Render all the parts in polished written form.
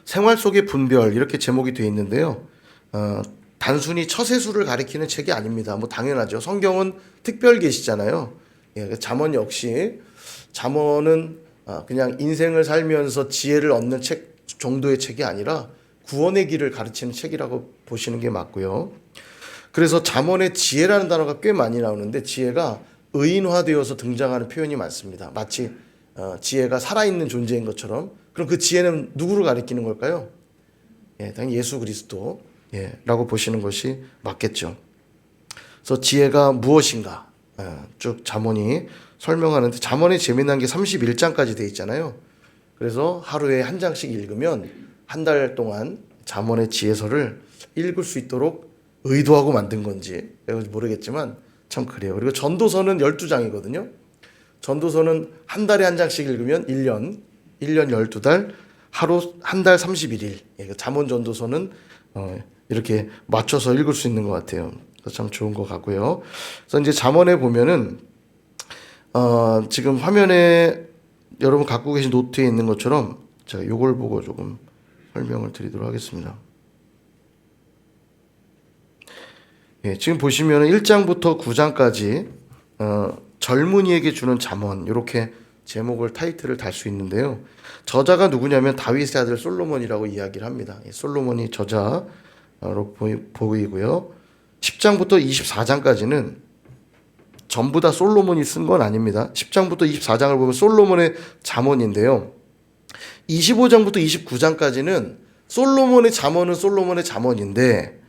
생활 속의 분별 이렇게 제목이 되어 있는데요. 단순히 처세술을 가리키는 책이 아닙니다. 뭐 당연하죠. 성경은 특별 계시잖아요. 예, 잠언 역시 잠언은 그냥 인생을 살면서 지혜를 얻는 책 정도의 책이 아니라 구원의 길을 가르치는 책이라고 보시는 게 맞고요. 그래서 잠언에 지혜라는 단어가 꽤 많이 나오는데 지혜가 의인화되어서 등장하는 표현이 많습니다. 마치 지혜가 살아있는 존재인 것처럼. 그럼 그 지혜는 누구를 가리키는 걸까요? 예, 당연히 예수 그리스도 라고 보시는 것이 맞겠죠. 그래서 지혜가 무엇인가 쭉 잠언이 설명하는데 잠언이 재미난 게 31장까지 돼 있잖아요. 그래서 하루에 한 장씩 읽으면 한 달 동안 잠언의 지혜서를 읽을 수 있도록 의도하고 만든 건지 모르겠지만 참 그래요. 그리고 전도서는 12장이거든요. 전도서는 한 달에 한 장씩 읽으면 1년 12달, 하루 한 달 31일. 잠언 전도서는 이렇게 맞춰서 읽을 수 있는 것 같아요. 그래서 참 좋은 것 같고요. 그래서 이제 잠언에 보면은 지금 화면에 여러분 갖고 계신 노트에 있는 것처럼 제가 이걸 보고 조금 설명을 드리도록 하겠습니다. 예, 지금 보시면 1장부터 9장까지 젊은이에게 주는 잠언 이렇게 제목을 타이틀을 달 수 있는데요. 저자가 누구냐면 다윗의 아들 솔로몬이라고 이야기를 합니다. 솔로몬이 저자로 보이고요. 10장부터 24장까지는 전부 다 솔로몬이 쓴 건 아닙니다. 10장부터 24장을 보면 솔로몬의 잠언인데요. 25장부터 29장까지는 솔로몬의 잠언은 솔로몬의 잠언인데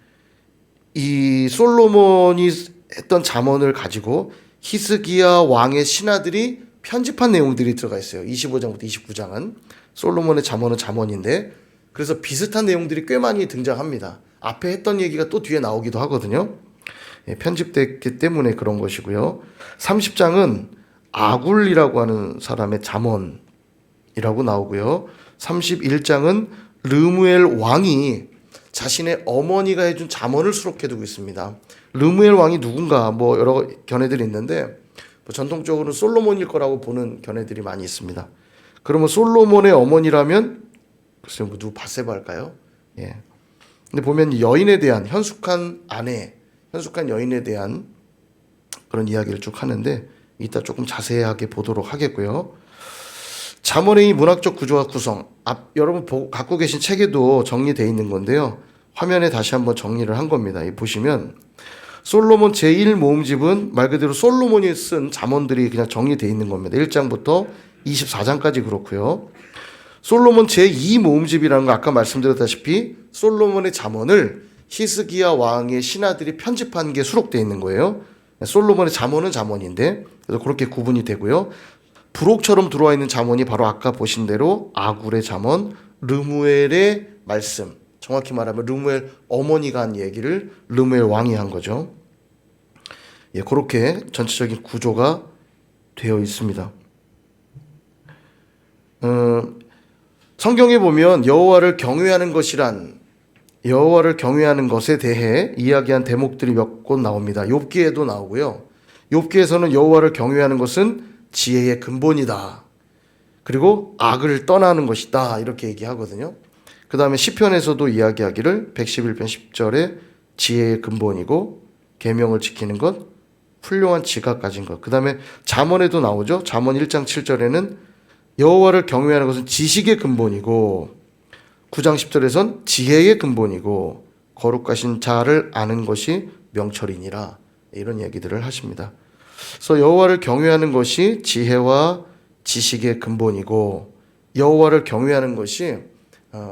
이 솔로몬이 했던 잠언을 가지고 히스기야 왕의 신하들이 편집한 내용들이 들어가 있어요. 25장부터 29장은 솔로몬의 잠언은 잠언인데 그래서 비슷한 내용들이 꽤 많이 등장합니다. 앞에 했던 얘기가 또 뒤에 나오기도 하거든요. 편집됐기 때문에 그런 것이고요. 30장은 아굴이라고 하는 사람의 잠언이라고 나오고요. 31장은 르무엘 왕이 자신의 어머니가 해준 잠언을 수록해두고 있습니다. 르무엘 왕이 누군가 뭐 여러 견해들이 있는데 전통적으로는 솔로몬일 거라고 보는 견해들이 많이 있습니다. 그러면 솔로몬의 어머니라면 글쎄 뭐 누구 바세바일까요? 예. 근데 보면 여인에 대한 현숙한 아내, 현숙한 여인에 대한 그런 이야기를 쭉 하는데 이따 조금 자세하게 보도록 하겠고요. 잠언의 이 문학적 구조와 구성, 여러분 갖고 계신 책에도 정리되어 있는 건데요. 화면에 다시 한번 정리를 한 겁니다. 보시면 솔로몬 제1모음집은 말 그대로 솔로몬이 쓴 잠언들이 그냥 정리되어 있는 겁니다. 1장부터 24장까지 그렇고요. 솔로몬 제2모음집이라는 거 아까 말씀드렸다시피 솔로몬의 잠언을 히스기야 왕의 신하들이 편집한 게 수록되어 있는 거예요. 솔로몬의 잠언은 잠언인데 그래서 그렇게 구분이 되고요. 부록처럼 들어와 있는 잠언이 바로 아까 보신 대로 아굴의 잠언, 르무엘의 말씀. 정확히 말하면 르무엘 어머니가 한 얘기를 르무엘 왕이 한 거죠. 예, 그렇게 전체적인 구조가 되어 있습니다. 성경에 보면 여호와를 경외하는 것에 대해 이야기한 대목들이 몇 곳 나옵니다. 욥기에도 나오고요. 욥기에서는 여호와를 경외하는 것은 지혜의 근본이다. 그리고 악을 떠나는 것이다. 이렇게 얘기하거든요. 그 다음에 시편에서도 이야기하기를 111편 10절에 지혜의 근본이고 계명을 지키는 것, 훌륭한 지각 가진 것. 그 다음에 잠언에도 나오죠. 잠언 1장 7절에는 여호와를 경외하는 것은 지식의 근본이고 9장 10절에선 지혜의 근본이고 거룩하신 자를 아는 것이 명철이니라. 이런 얘기들을 하십니다. 그래서 여호와를 경외하는 것이 지혜와 지식의 근본이고 여호와를 경외하는 것이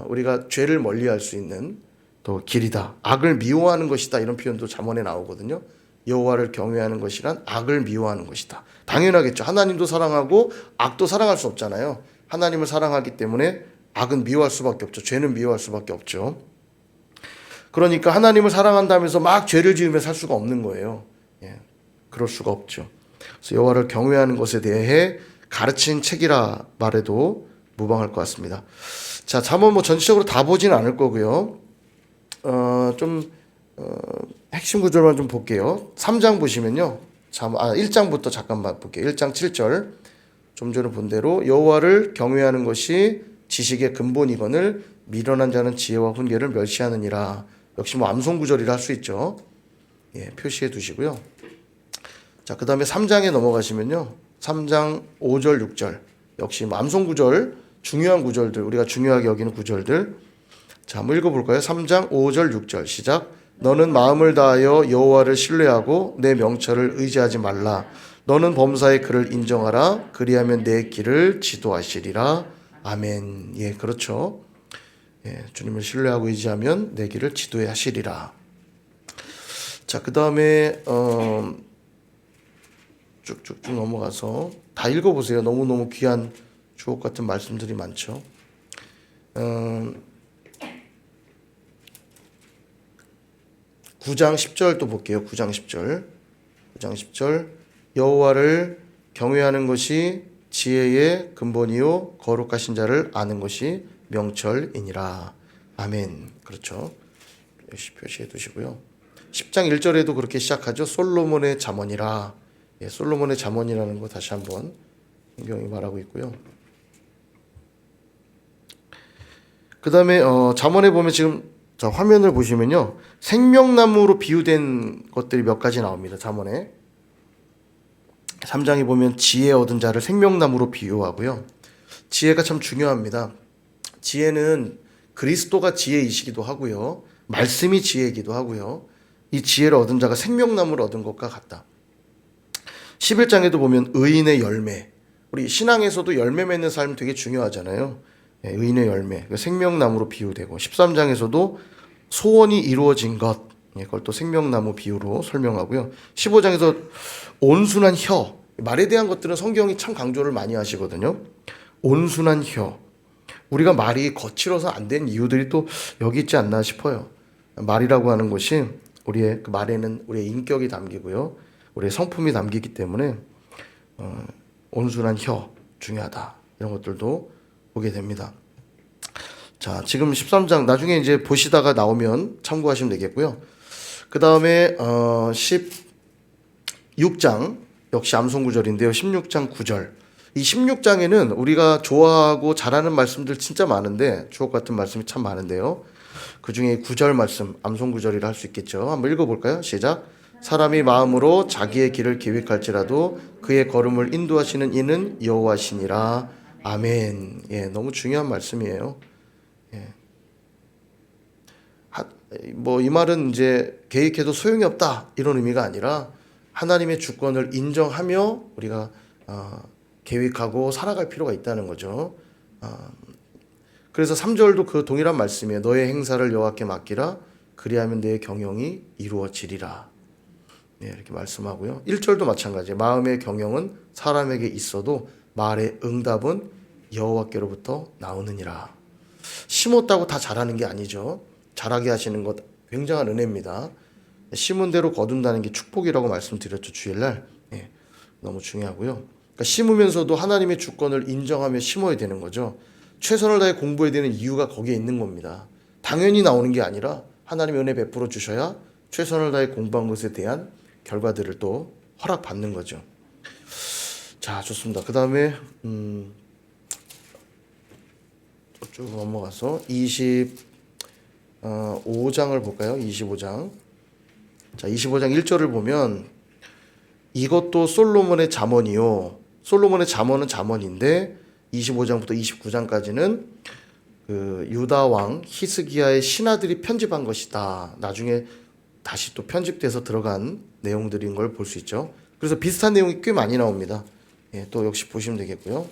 우리가 죄를 멀리할 수 있는 또 길이다. 악을 미워하는 것이다. 이런 표현도 잠언에 나오거든요. 여호와를 경외하는 것이란 악을 미워하는 것이다. 당연하겠죠. 하나님도 사랑하고 악도 사랑할 수 없잖아요. 하나님을 사랑하기 때문에 악은 미워할 수밖에 없죠. 죄는 미워할 수밖에 없죠. 그러니까 하나님을 사랑한다면서 막 죄를 지으며 살 수가 없는 거예요. 예, 그럴 수가 없죠. 그래서 여호와를 경외하는 것에 대해 가르친 책이라 말해도 무방할 것 같습니다. 자, 잠언 뭐 전체적으로 다 보지는 않을 거고요. 핵심 구절만 좀 볼게요. 3장 보시면요. 1장부터 잠깐만 볼게요. 1장 7절. 좀 전에 본 대로 여호와를 경외하는 것이 지식의 근본이거늘 미련한 자는 지혜와 훈계를 멸시하느니라. 역시 뭐 암송구절이라 할 수 있죠. 예, 표시해 두시고요. 자, 그 다음에 3장에 넘어가시면요. 3장 5절, 6절. 역시 뭐 암송구절, 중요한 구절들, 우리가 중요하게 여기는 구절들. 자, 한번 읽어볼까요? 3장 5절, 6절. 시작. 너는 마음을 다하여 여호와를 신뢰하고 내 명철을 의지하지 말라. 너는 범사에 그를 인정하라. 그리하면 내 길을 지도하시리라. 아멘. 예, 그렇죠. 예, 주님을 신뢰하고 의지하면 내 길을 지도해 하시리라. 자, 그 다음에 쭉쭉쭉 넘어가서 다 읽어보세요. 너무너무 귀한 주옥 같은 말씀들이 많죠. 9장 10절 또 볼게요. 9장 10절. 9장 10절. 여호와를 경외하는 것이 지혜의 근본이요 거룩하신 자를 아는 것이 명철이니라. 아멘. 그렇죠. 역시 표시해 두시고요. 10장 1절에도 그렇게 시작하죠. 솔로몬의 잠언이라. 예, 솔로몬의 잠언이라는 거 다시 한번 성경이 말하고 있고요. 그 다음에 잠언에 보면 지금 자, 화면을 보시면요. 생명나무로 비유된 것들이 몇 가지 나옵니다. 잠언에. 3장에 보면 지혜 얻은 자를 생명나무로 비유하고요. 지혜가 참 중요합니다. 지혜는 그리스도가 지혜이시기도 하고요. 말씀이 지혜이기도 하고요. 이 지혜를 얻은 자가 생명나무를 얻은 것과 같다. 11장에도 보면 의인의 열매. 우리 신앙에서도 열매 맺는 삶 되게 중요하잖아요. 의인의 열매. 생명나무로 비유되고 13장에서도 소원이 이루어진 것. 그걸 또 생명나무 비유로 설명하고요. 15장에서 온순한 혀. 말에 대한 것들은 성경이 참 강조를 많이 하시거든요. 온순한 혀. 우리가 말이 거칠어서 안 된 이유들이 또 여기 있지 않나 싶어요. 말이라고 하는 것이 우리의 그 말에는 우리의 인격이 담기고요. 우리의 성품이 담기기 때문에 온순한 혀 중요하다. 이런 것들도 보게 됩니다. 자, 지금 13장 나중에 이제 보시다가 나오면 참고하시면 되겠고요. 그 다음에 16장 역시 암송구절인데요. 16장 9절. 이 16장에는 우리가 좋아하고 잘하는 말씀들 진짜 많은데 주옥 같은 말씀이 참 많은데요. 그 중에 9절 말씀 암송구절이라 할 수 있겠죠. 한번 읽어볼까요? 시작. 사람이 마음으로 자기의 길을 계획할지라도 그의 걸음을 인도하시는 이는 여호와시니라. 아멘. 예, 너무 중요한 말씀이에요. 예. 뭐 이 말은 이제 계획해도 소용이 없다 이런 의미가 아니라 하나님의 주권을 인정하며 우리가 계획하고 살아갈 필요가 있다는 거죠. 그래서 3절도 그 동일한 말씀이에요. 너의 행사를 여호와께 맡기라. 그리하면 내 경영이 이루어지리라. 네, 이렇게 말씀하고요. 1절도 마찬가지예요. 마음의 경영은 사람에게 있어도 말의 응답은 여호와께로부터 나오느니라. 심었다고 다 자라는 게 아니죠. 자라게 하시는 것 굉장한 은혜입니다. 심은 대로 거둔다는 게 축복이라고 말씀드렸죠. 주일날. 네, 너무 중요하고요. 그러니까 심으면서도 하나님의 주권을 인정하며 심어야 되는 거죠. 최선을 다해 공부해야 되는 이유가 거기에 있는 겁니다. 당연히 나오는 게 아니라 하나님의 은혜 베풀어 주셔야 최선을 다해 공부한 것에 대한 결과들을 또 허락받는 거죠. 자, 좋습니다. 그 다음에 쭉 넘어가서 25장을 볼까요? 25장. 자, 25장 1절을 보면 이것도 솔로몬의 잠언이요. 솔로몬의 잠언은 잠언인데 25장부터 29장까지는 그 유다 왕 히스기야의 신하들이 편집한 것이다. 나중에 다시 또 편집돼서 들어간 내용들인 걸 볼 수 있죠. 그래서 비슷한 내용이 꽤 많이 나옵니다. 예, 또 역시 보시면 되겠고요.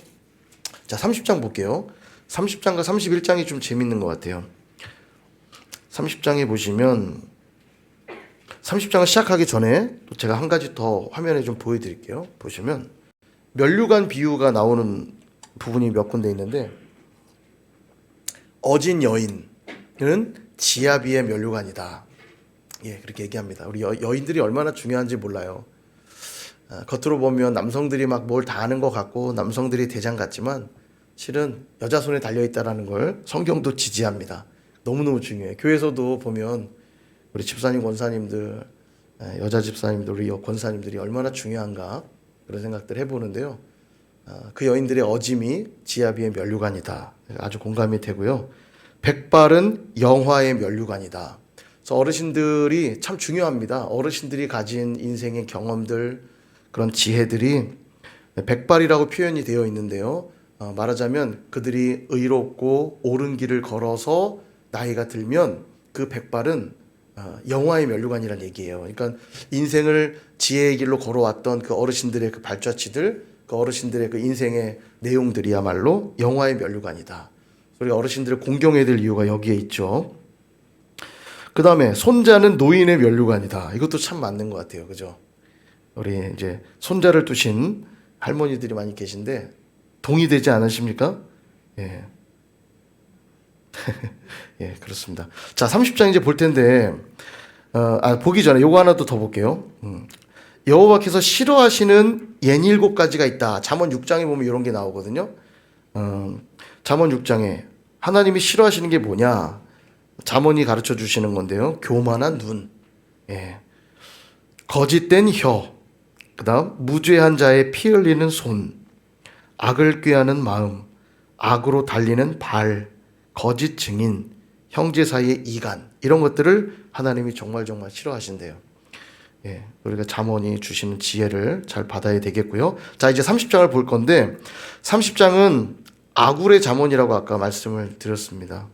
자, 30장 볼게요. 30장과 31장이 좀 재밌는 것 같아요. 30장에 보시면 30장을 시작하기 전에 또 제가 한 가지 더 화면에 좀 보여드릴게요. 보시면 면류관 비유가 나오는 부분이 몇 군데 있는데 어진 여인은 지아비의 면류관이다. 예, 그렇게 얘기합니다. 우리 여인들이 얼마나 중요한지 몰라요. 겉으로 보면 남성들이 막 뭘 다 아는 것 같고 남성들이 대장 같지만 실은 여자 손에 달려있다라는 걸 성경도 지지합니다. 너무너무 중요해요. 교회에서도 보면 우리 집사님, 권사님들, 여자 집사님들, 우리 권사님들이 얼마나 중요한가 그런 생각들 해보는데요. 그 여인들의 어짐이 지아비의 면류관이다. 아주 공감이 되고요. 백발은 영화의 면류관이다. 그래서 어르신들이 참 중요합니다. 어르신들이 가진 인생의 경험들, 그런 지혜들이 백발이라고 표현이 되어 있는데요. 말하자면 그들이 의롭고 옳은 길을 걸어서 나이가 들면 그 백발은 영화의 면류관이라는 얘기예요. 그러니까 인생을 지혜의 길로 걸어왔던 그 어르신들의 그 발자취들, 그 어르신들의 그 인생의 내용들이야말로 영화의 면류관이다. 우리 어르신들을 공경해야 될 이유가 여기에 있죠. 그 다음에 손자는 노인의 면류관이다. 이것도 참 맞는 것 같아요. 그죠? 우리 이제 손자를 두신 할머니들이 많이 계신데 동의되지 않으십니까? 예. 예, 그렇습니다. 자, 30장 이제 볼 텐데, 보기 전에 요거 하나 더 볼게요. 여호와께서 싫어하시는 옌 7가지가 있다. 잠언 6장에 보면 이런 게 나오거든요. 잠언 6장에 하나님이 싫어하시는 게 뭐냐? 잠언이 가르쳐 주시는 건데요. 교만한 눈, 예. 거짓된 혀, 그다음 무죄한 자의 피 흘리는 손, 악을 꾀하는 마음, 악으로 달리는 발, 거짓 증인, 형제 사이의 이간, 이런 것들을 하나님이 정말 싫어하신대요. 예, 우리가 잠언이 주시는 지혜를 잘 받아야 되겠고요. 자, 이제 30장을 볼 건데 30장은 아굴의 잠언이라고 아까 말씀을 드렸습니다.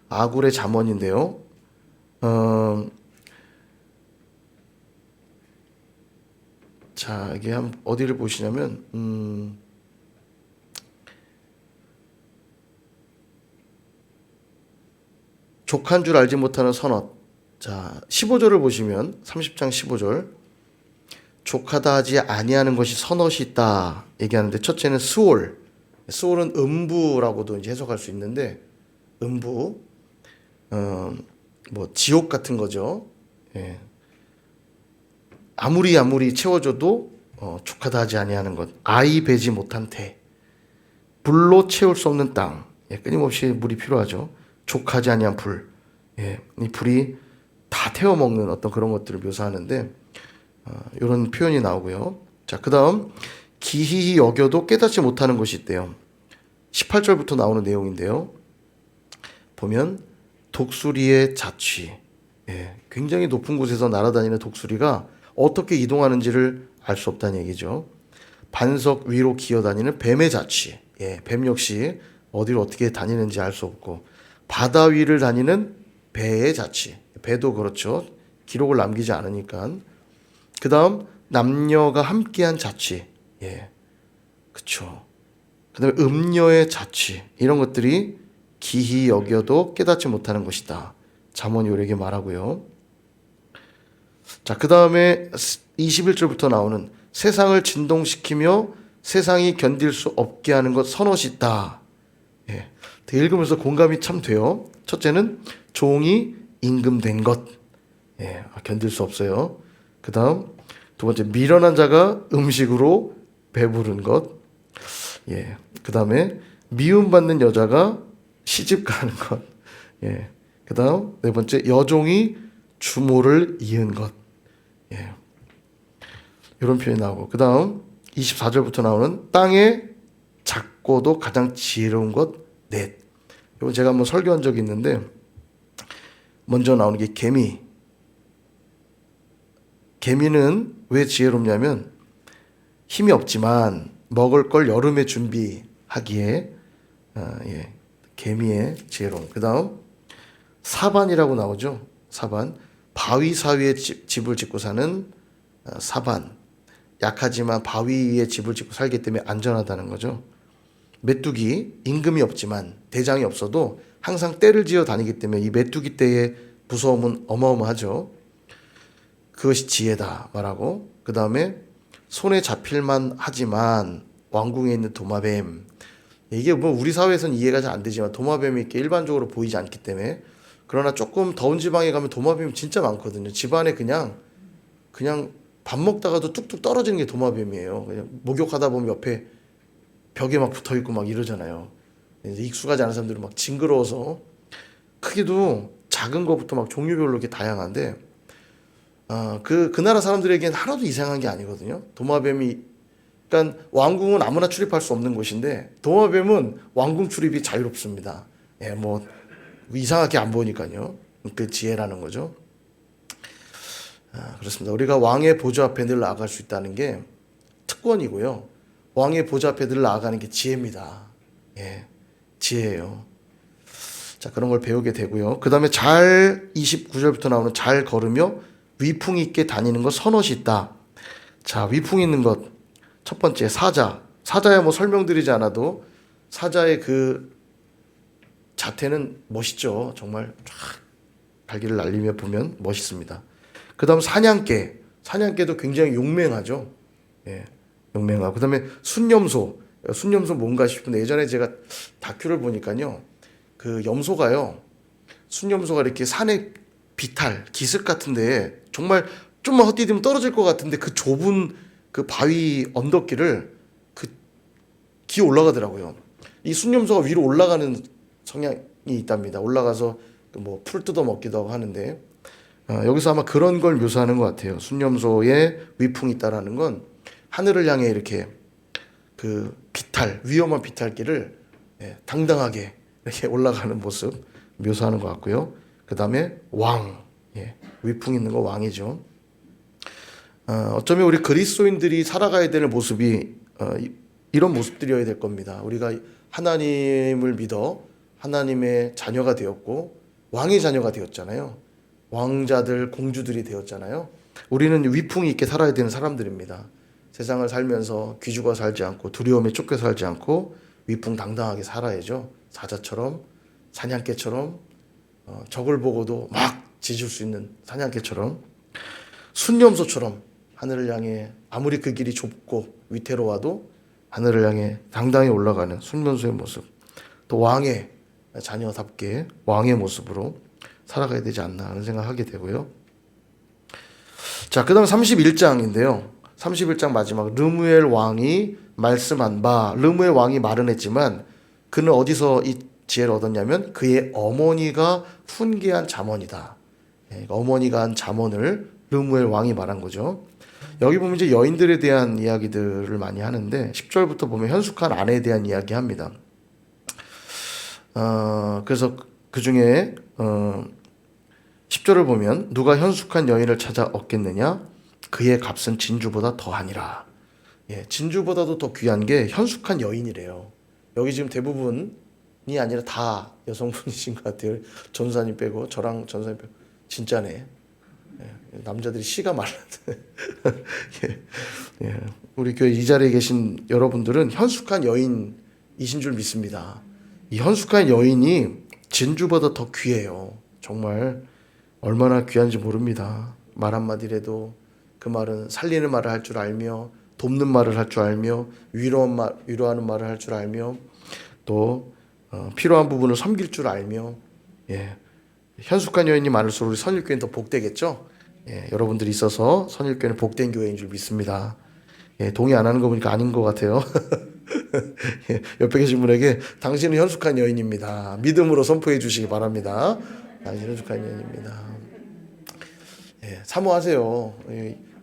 아굴의 잠언인데요. 자, 이게 어디를 보시냐면 족한 줄 알지 못하는 선엇. 자, 15절을 보시면 30장 15절. 족하다 하지 아니하는 것이 선엇이 있다 얘기하는데, 첫째는 스올. 스올은 음부라고도 이제 해석할 수 있는데, 음부, 뭐 지옥 같은 거죠. 예. 아무리 채워줘도 족하다 하지 아니하는 것. 아이 배지 못한 태. 불로 채울 수 없는 땅. 예, 끊임없이 물이 필요하죠. 족하지 아니한 불. 예, 이 불이 다 태워 먹는 어떤 그런 것들을 묘사하는데 이런 표현이 나오고요. 자, 그다음 기희히 여겨도 깨닫지 못하는 것이 있대요. 18절부터 나오는 내용인데요. 보면 독수리의 자취. 예, 굉장히 높은 곳에서 날아다니는 독수리가 어떻게 이동하는지를 알 수 없다는 얘기죠. 반석 위로 기어다니는 뱀의 자취. 예, 뱀 역시 어디로 어떻게 다니는지 알 수 없고, 바다 위를 다니는 배의 자취. 배도 그렇죠. 기록을 남기지 않으니까. 그 다음 남녀가 함께한 자취. 예, 그렇죠. 그 다음에 음녀의 자취. 이런 것들이 기히 여겨도 깨닫지 못하는 것이다. 잠언이 우리에게 말하고요. 자, 그 다음에 21절부터 나오는 세상을 진동시키며 세상이 견딜 수 없게 하는 것 선엇이 있다. 예, 읽으면서 공감이 참 돼요. 첫째는 종이 임금된 것. 예, 견딜 수 없어요. 그 다음 두 번째, 미련한 자가 음식으로 배부른 것. 예, 그 다음에 미움받는 여자가 시집 가는 것. 예, 그 다음 네 번째, 여종이 주모를 이은 것. 예, 이런 표현이 나오고, 그 다음 24절부터 나오는 땅에 작고도 가장 지혜로운 것 넷. 이거 제가 한번 설교한 적이 있는데, 먼저 나오는 게 개미. 개미는 왜 지혜롭냐면 힘이 없지만 먹을 걸 여름에 준비하기에 예, 개미의 지혜로움. 그 다음 사반이라고 나오죠. 사반. 바위 사이에 집을 짓고 사는 사반. 약하지만 바위 위에 집을 짓고 살기 때문에 안전하다는 거죠. 메뚜기, 임금이 없지만 대장이 없어도 항상 떼를 지어 다니기 때문에 이 메뚜기 떼의 무서움은 어마어마하죠. 그것이 지혜다 말하고, 그 다음에 손에 잡힐만 하지만 왕궁에 있는 도마뱀. 이게 뭐 우리 사회에서는 이해가 잘 안 되지만 도마뱀이 이렇게 일반적으로 보이지 않기 때문에, 그러나 조금 더운 지방에 가면 도마뱀이 진짜 많거든요. 집안에 그냥 밥 먹다가도 뚝뚝 떨어지는 게 도마뱀이에요. 그냥 목욕하다 보면 옆에 벽에 막 붙어 있고 막 이러잖아요. 익숙하지 않은 사람들은 막 징그러워서. 크기도 작은 거부터 막 종류별로 이렇게 다양한데, 그 나라 사람들에겐 하나도 이상한 게 아니거든요. 도마뱀이 그러니까 왕궁은 아무나 출입할 수 없는 곳인데 도마뱀은 왕궁 출입이 자유롭습니다. 예, 뭐 이상하게 안 보니까요. 그 지혜라는 거죠. 그렇습니다. 우리가 왕의 보좌 앞에 늘 나아갈 수 있다는 게 특권이고요. 왕의 보좌 앞에 늘 나아가는 게 지혜입니다. 예, 지혜예요. 자, 그런 걸 배우게 되고요. 그 다음에 잘 29절부터 나오는 잘 걸으며 위풍 있게 다니는 것 선엇이 있다. 자, 위풍 있는 것 첫 번째 사자. 사자야 뭐 설명드리지 않아도 사자의 그 자태는 멋있죠. 정말 쫙 발기를 날리며 보면 멋있습니다. 그 다음 사냥개. 사냥개도 굉장히 용맹하죠. 예, 용맹하고. 그 다음에 순념소. 순념소 뭔가 싶은데 예전에 제가 다큐를 보니까요. 그 염소가요. 순념소가 이렇게 산의 비탈, 기슭 같은데 정말 좀만 헛디디면 떨어질 것 같은데 그 좁은 그 바위 언덕길을 그 기어 올라가더라고요. 이 순념소가 위로 올라가는 성향이 있답니다. 올라가서 뭐 풀 뜯어 먹기도 하고 하는데 여기서 아마 그런 걸 묘사하는 것 같아요. 순념소에 위풍이 있다라는 건 하늘을 향해 이렇게 그 비탈, 위험한 비탈길을 당당하게 이렇게 올라가는 모습 묘사하는 것 같고요. 그 다음에 왕, 위풍 있는 거 왕이죠. 어쩌면 우리 그리스도인들이 살아가야 되는 모습이 이런 모습들이어야 될 겁니다. 우리가 하나님을 믿어 하나님의 자녀가 되었고 왕의 자녀가 되었잖아요. 왕자들, 공주들이 되었잖아요. 우리는 위풍이 있게 살아야 되는 사람들입니다. 세상을 살면서 귀주가 살지 않고 두려움에 쫓겨 살지 않고 위풍당당하게 살아야죠. 사자처럼, 사냥개처럼, 적을 보고도 막 짖을 수 있는 사냥개처럼, 순념소처럼 하늘을 향해 아무리 그 길이 좁고 위태로워도 하늘을 향해 당당히 올라가는 순념소의 모습, 또 왕의 자녀답게 왕의 모습으로 살아가야 되지 않나 하는 생각하게 되고요. 자, 그 다음 31장인데요. 31장 마지막 르무엘 왕이 말씀한 바, 르무엘 왕이 말은 했지만 그는 어디서 이 지혜를 얻었냐면 그의 어머니가 훈계한 잠언이다. 어머니가 한 잠언을 르무엘 왕이 말한 거죠. 여기 보면 이제 여인들에 대한 이야기들을 많이 하는데 10절부터 보면 현숙한 아내에 대한 이야기 합니다. 그래서 그 중에 10절을 보면 누가 현숙한 여인을 찾아 얻겠느냐? 그의 값은 진주보다 더하니라. 진주보다도 더 귀한 게 현숙한 여인이래요. 여기 지금 대부분이 아니라 다 여성분이신 것 같아요. 전사님 빼고 저랑 전사님 빼고 진짜네. 남자들이 씨가 말랐네. 우리 교회 이 자리에 계신 여러분들은 현숙한 여인이신 줄 믿습니다. 이 현숙한 여인이 진주보다 더 귀해요. 정말 얼마나 귀한지 모릅니다. 말 한마디라도 그 말은 살리는 말을 할 줄 알며 돕는 말을 할 줄 알며 위로하는 말을 할 줄 알며 또 필요한 부분을 섬길 줄 알며 현숙한 여인이 많을수록 우리 선일교회는 더 복되겠죠. 여러분들이 있어서 선일교회는 복된 교회인 줄 믿습니다. 동의 안 하는 거 보니까 아닌 것 같아요. 옆에 계신 분에게 당신은 현숙한 여인입니다. 믿음으로 선포해 주시기 바랍니다. 당신은 현숙한 여인입니다. 사모하세요.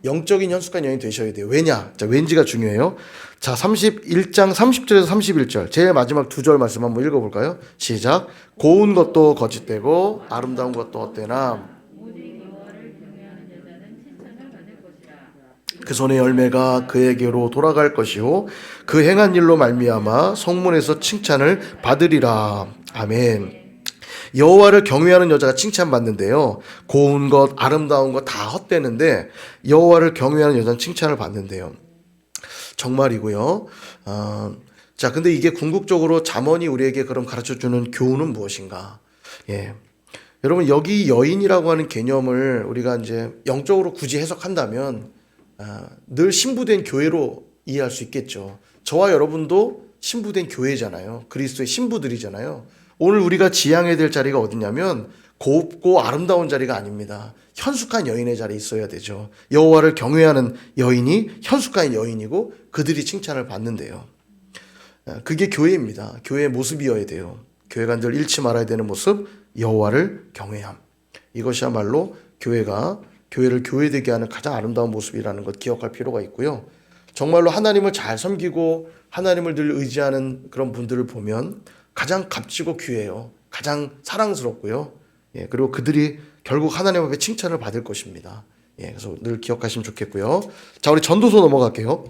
영적인 현숙한 여인 되셔야 돼요. 왜냐? 자, 왠지가 중요해요. 자, 31장 30절에서 31절 제일 마지막 두 절 말씀 한번 읽어볼까요? 시작. 고운 것도 거짓되고 아름다운 것도 헛되나 그 손의 열매가 그에게로 돌아갈 것이요 그 행한 일로 말미암아 성문에서 칭찬을 받으리라. 아멘. 여호와를 경외하는 여자가 칭찬받는데요. 고운 것, 아름다운 것 다 헛되는데 여호와를 경외하는 여자는 칭찬을 받는데요. 정말이고요. 자, 근데 이게 궁극적으로 잠언이 우리에게 그럼 가르쳐주는 교훈은 무엇인가? 여러분, 여기 여인이라고 하는 개념을 우리가 이제 영적으로 굳이 해석한다면 늘 신부된 교회로 이해할 수 있겠죠. 저와 여러분도 신부된 교회잖아요. 그리스도의 신부들이잖아요. 오늘 우리가 지향해야 될 자리가 어디냐면 곱고 아름다운 자리가 아닙니다. 현숙한 여인의 자리에 있어야 되죠. 여호와를 경외하는 여인이 현숙한 여인이고 그들이 칭찬을 받는데요. 그게 교회입니다. 교회의 모습이어야 돼요. 교회가 늘 잃지 말아야 되는 모습, 여호와를 경외함. 이것이야말로 교회를 교회되게 하는 가장 아름다운 모습이라는 것 기억할 필요가 있고요. 정말로 하나님을 잘 섬기고 하나님을 늘 의지하는 그런 분들을 보면 가장 값지고 귀해요. 가장 사랑스럽고요. 예, 그리고 그들이 결국 하나님 앞에 칭찬을 받을 것입니다. 예, 그래서 늘 기억하시면 좋겠고요. 자, 우리 전도서 넘어갈게요.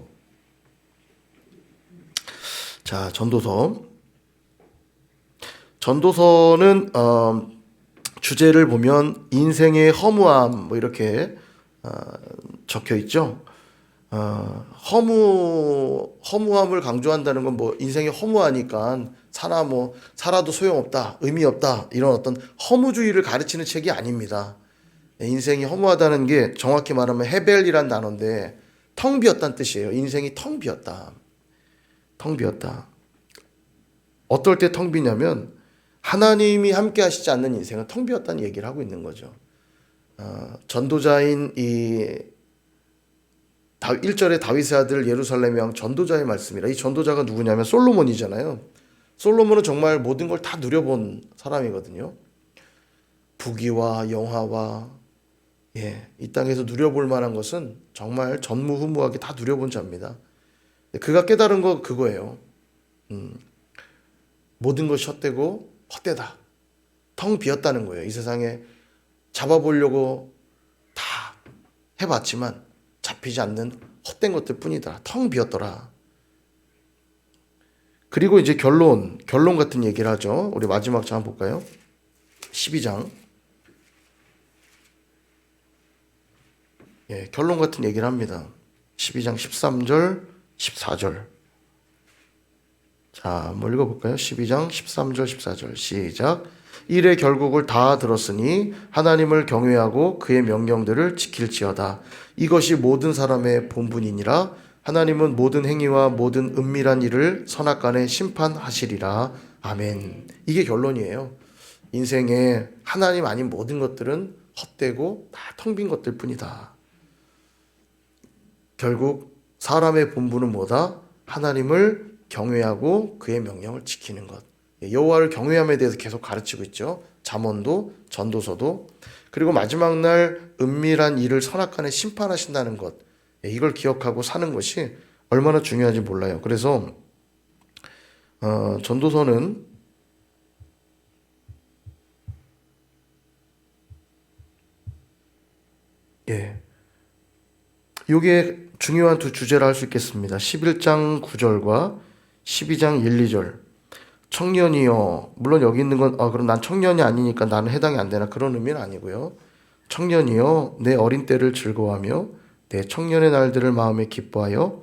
자, 전도서는 주제를 보면 인생의 허무함 뭐 이렇게 적혀 있죠. 허무함을 강조한다는 건 뭐 인생이 허무하니까 살아도 소용없다, 의미 없다 이런 어떤 허무주의를 가르치는 책이 아닙니다. 인생이 허무하다는 게 정확히 말하면 헤벨이란 단어인데 텅 비었다는 뜻이에요. 인생이 텅 비었다. 텅 비었다. 어떨 때 텅 비냐면 하나님이 함께 하시지 않는 인생은 텅 비었다는 얘기를 하고 있는 거죠. 전도자인 이 1절에 다윗의 아들 예루살렘의 왕 전도자의 말씀이라. 이 전도자가 누구냐면 솔로몬이잖아요. 솔로몬은 정말 모든 걸 다 누려본 사람이거든요. 부귀와 영화와 이 땅에서 누려볼 만한 것은 정말 전무후무하게 다 누려본 자입니다. 그가 깨달은 거 그거예요. 모든 것이 헛되고 헛되다. 텅 비었다는 거예요. 이 세상에 잡아보려고 다 해봤지만 잡히지 않는 헛된 것들 뿐이다. 텅 비었더라. 그리고 이제 결론 같은 얘기를 하죠. 우리 마지막 장 한번 볼까요? 12장. 예, 결론 같은 얘기를 합니다. 12장 13절, 14절. 자, 한번 읽어볼까요? 12장 13절, 14절. 시작. 일의 결국을 다 들었으니 하나님을 경외하고 그의 명령들을 지킬지어다. 이것이 모든 사람의 본분이니라. 하나님은 모든 행위와 모든 은밀한 일을 선악간에 심판하시리라. 아멘. 이게 결론이에요. 인생에 하나님 아닌 모든 것들은 헛되고 다 텅 빈 것들 뿐이다. 결국 사람의 본분은 뭐다? 하나님을 경외하고 그의 명령을 지키는 것. 여호와를 경외함에 대해서 계속 가르치고 있죠. 잠언도 전도서도. 그리고 마지막 날 은밀한 일을 선악간에 심판하신다는 것. 이걸 기억하고 사는 것이 얼마나 중요한지 몰라요. 그래서 전도서는 이게 중요한 두 주제라 할 수 있겠습니다. 11장 9절과 12장 1, 2절. 청년이여, 물론 여기 있는 건 그럼 난 청년이 아니니까 나는 해당이 안 되나, 그런 의미는 아니고요. 청년이여, 내 어린 때를 즐거워하며 내 청년의 날들을 마음에 기뻐하여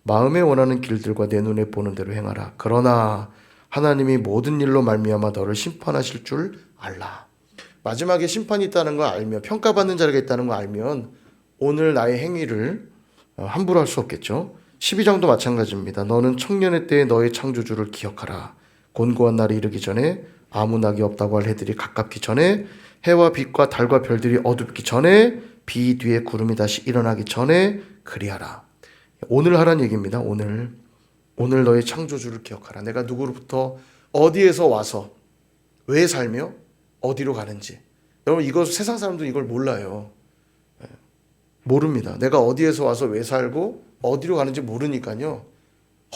마음에 원하는 길들과 내 눈에 보는 대로 행하라. 그러나 하나님이 모든 일로 말미암아 너를 심판하실 줄 알라. 마지막에 심판이 있다는 걸 알면, 평가받는 자리가 있다는 걸 알면 오늘 나의 행위를 함부로 할 수 없겠죠. 12장도 마찬가지입니다. 너는 청년의 때에 너의 창조주를 기억하라. 곤고한 날이 이르기 전에 아무 낙이 없다고 할 해들이 가깝기 전에 해와 빛과 달과 별들이 어둡기 전에 비 뒤에 구름이 다시 일어나기 전에 그리하라. 오늘 하란 얘기입니다. 오늘 너의 창조주를 기억하라. 내가 누구로부터 어디에서 와서 왜 살며 어디로 가는지. 여러분, 이거 세상 사람들은 이걸 몰라요. 모릅니다. 내가 어디에서 와서 왜 살고 어디로 가는지 모르니까요.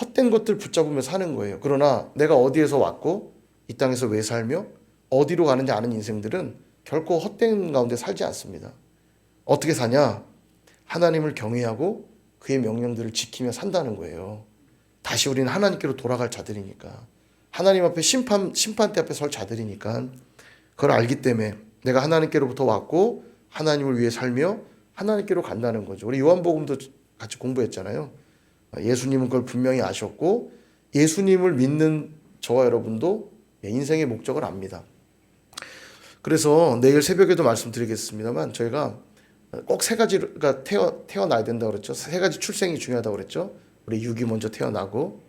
헛된 것들 붙잡으며 사는 거예요. 그러나 내가 어디에서 왔고 이 땅에서 왜 살며 어디로 가는지 아는 인생들은 결코 헛된 가운데 살지 않습니다. 어떻게 사냐? 하나님을 경외하고 그의 명령들을 지키며 산다는 거예요. 다시 우리는 하나님께로 돌아갈 자들이니까. 하나님 앞에 심판대 앞에 설 자들이니까 그걸 알기 때문에 내가 하나님께로부터 왔고 하나님을 위해 살며 하나님께로 간다는 거죠. 우리 요한복음도 같이 공부했잖아요. 예수님은 그걸 분명히 아셨고 예수님을 믿는 저와 여러분도 인생의 목적을 압니다. 그래서 내일 새벽에도 말씀드리겠습니다만 저희가 꼭 세 가지가 태어나야 된다고 그랬죠. 세 가지 출생이 중요하다고 그랬죠. 우리 육이 먼저 태어나고,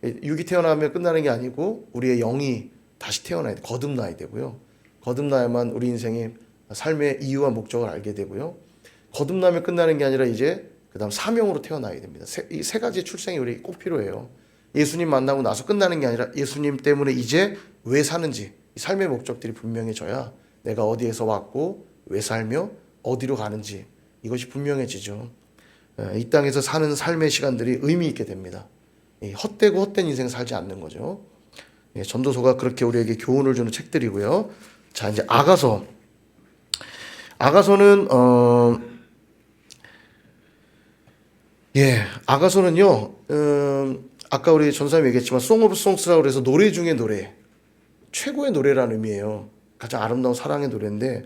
육이 태어나면 끝나는 게 아니고 우리의 영이 다시 태어나야 돼. 거듭나야 되고요. 거듭나야만 우리 인생의 삶의 이유와 목적을 알게 되고요. 거듭나면 끝나는 게 아니라 이제 그다음 사명으로 태어나야 됩니다. 이 세 가지 출생이 우리 꼭 필요해요. 예수님 만나고 나서 끝나는 게 아니라 예수님 때문에 이제 왜 사는지, 이 삶의 목적들이 분명해져야 내가 어디에서 왔고 왜 살며 어디로 가는지 이것이 분명해지죠. 이 땅에서 사는 삶의 시간들이 의미 있게 됩니다. 헛되고 헛된 인생 살지 않는 거죠. 전도서가 그렇게 우리에게 교훈을 주는 책들이고요. 자, 이제 아가서. 아가서는 아가서는요. 아까 우리 전사님 얘기했지만 송 오브 송스라고 그래서 노래 중에 노래, 최고의 노래라는 의미예요. 가장 아름다운 사랑의 노래인데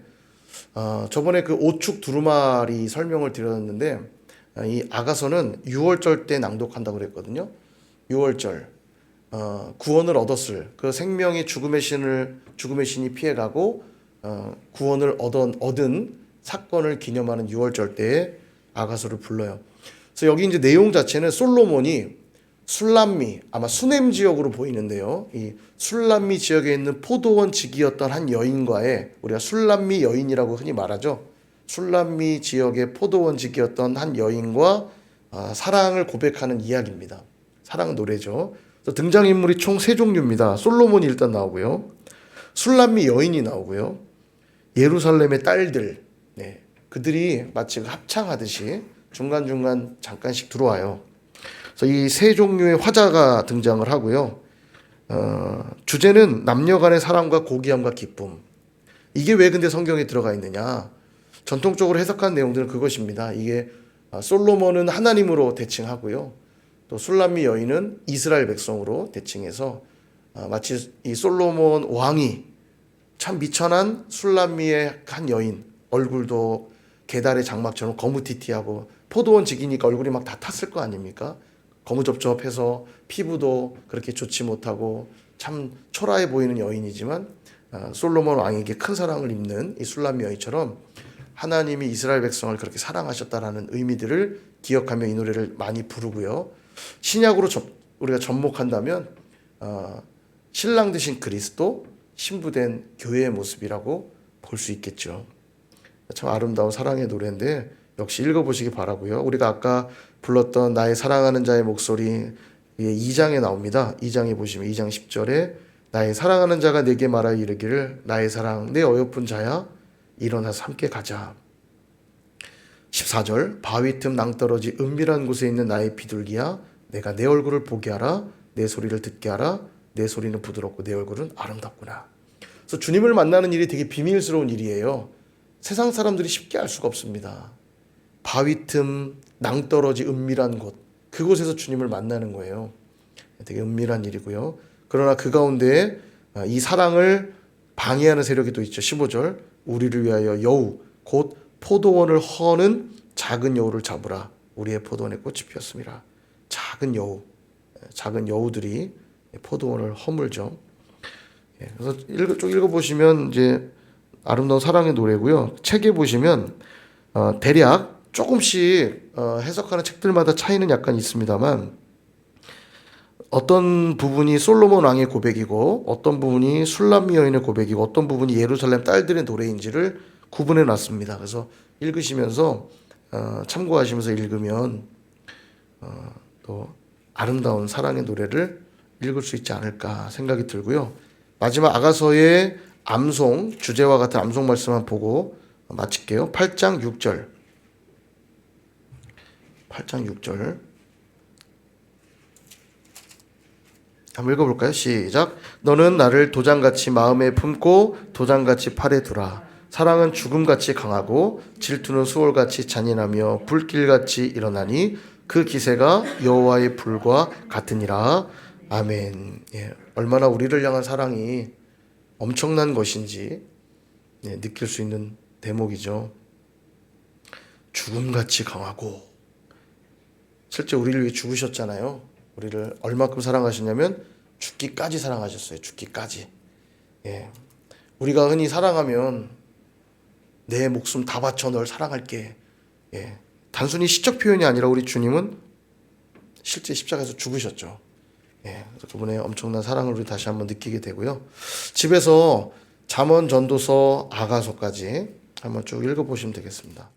저번에 그 오축 두루마리 설명을 드렸는데 이 아가서는 유월절 때 낭독한다고 그랬거든요. 유월절 구원을 얻었을 그 생명이 죽음의 신이 피해가고 구원을 얻은 사건을 기념하는 유월절 때에 아가서를 불러요. 그래서 여기 이제 내용 자체는 솔로몬이 술람미, 아마 수넴 지역으로 보이는데요. 이 술람미 지역에 있는 포도원 지기였던 한 여인과의, 우리가 술람미 여인이라고 흔히 말하죠. 술람미 지역의 포도원 지기였던 한 여인과 사랑을 고백하는 이야기입니다. 사랑 노래죠. 그래서 등장인물이 총 3종류입니다. 솔로몬이 일단 나오고요. 술람미 여인이 나오고요. 예루살렘의 딸들, 그들이 마치 합창하듯이 중간중간 잠깐씩 들어와요. 그래서 이 3종류의 화자가 등장을 하고요. 주제는 남녀 간의 사랑과 고귀함과 기쁨. 이게 왜 근데 성경에 들어가 있느냐? 전통적으로 해석한 내용들은 그것입니다. 이게 솔로몬은 하나님으로 대칭하고요. 또 술람미 여인은 이스라엘 백성으로 대칭해서 마치 이 솔로몬 왕이 참 미천한 술람미의 한 여인, 얼굴도 게달의 장막처럼 거무튀튀하고 포도원 지기니까 얼굴이 막 다 탔을 거 아닙니까? 거무접접해서 피부도 그렇게 좋지 못하고 참 초라해 보이는 여인이지만 솔로몬 왕에게 큰 사랑을 입는 이 술람미 여인처럼 하나님이 이스라엘 백성을 그렇게 사랑하셨다라는 의미들을 기억하며 이 노래를 많이 부르고요. 신약으로 우리가 접목한다면 신랑 되신 그리스도, 신부된 교회의 모습이라고 볼 수 있겠죠. 참 아름다운 사랑의 노래인데 역시 읽어보시기 바라고요. 우리가 아까 불렀던 나의 사랑하는 자의 목소리 2장에 나옵니다. 2장에 보시면 2장 10절에 나의 사랑하는 자가 내게 말하여 이르기를 나의 사랑 내 어여쁜 자야 일어나서 함께 가자. 14절 바위 틈 낭떠러지 은밀한 곳에 있는 나의 비둘기야 내가 내 얼굴을 보게 하라 내 소리를 듣게 하라 내 소리는 부드럽고 내 얼굴은 아름답구나. 그래서 주님을 만나는 일이 되게 비밀스러운 일이에요. 세상 사람들이 쉽게 알 수가 없습니다. 바위 틈 낭떠러지 은밀한 곳, 그곳에서 주님을 만나는 거예요. 되게 은밀한 일이고요. 그러나 그 가운데 이 사랑을 방해하는 세력이 또 있죠. 15절 우리를 위하여 여우 곧 포도원을 허는 작은 여우를 잡으라. 우리의 포도원에 꽃이 피었습니다. 작은 여우들이 포도원을 허물죠. 그래서 쭉 읽어보시면 이제 아름다운 사랑의 노래고요. 책에 보시면 대략 조금씩 해석하는 책들마다 차이는 약간 있습니다만 어떤 부분이 솔로몬 왕의 고백이고 어떤 부분이 술람미 여인의 고백이고 어떤 부분이 예루살렘 딸들의 노래인지를 구분해 놨습니다. 그래서 읽으시면서 참고하시면서 읽으면 또 아름다운 사랑의 노래를 읽을 수 있지 않을까 생각이 들고요. 마지막 아가서의 암송, 주제와 같은 암송 말씀만 보고 마칠게요. 8장 6절. 8장 6절. 한번 읽어볼까요? 시작. 너는 나를 도장같이 마음에 품고 도장같이 팔에 두라. 사랑은 죽음같이 강하고 질투는 수월같이 잔인하며 불길같이 일어나니 그 기세가 여호와의 불과 같으니라. 아멘. 얼마나 우리를 향한 사랑이 엄청난 것인지 느낄 수 있는 대목이죠. 죽음같이 강하고 실제 우리를 위해 죽으셨잖아요. 우리를 얼마큼 사랑하셨냐면 죽기까지 사랑하셨어요. 죽기까지. 우리가 흔히 사랑하면 내 목숨 다 바쳐 널 사랑할게. 단순히 시적 표현이 아니라 우리 주님은 실제 십자가에서 죽으셨죠. 그래서 그분의 엄청난 사랑을 우리 다시 한번 느끼게 되고요. 집에서 잠언, 전도서, 아가서까지 한번 쭉 읽어보시면 되겠습니다.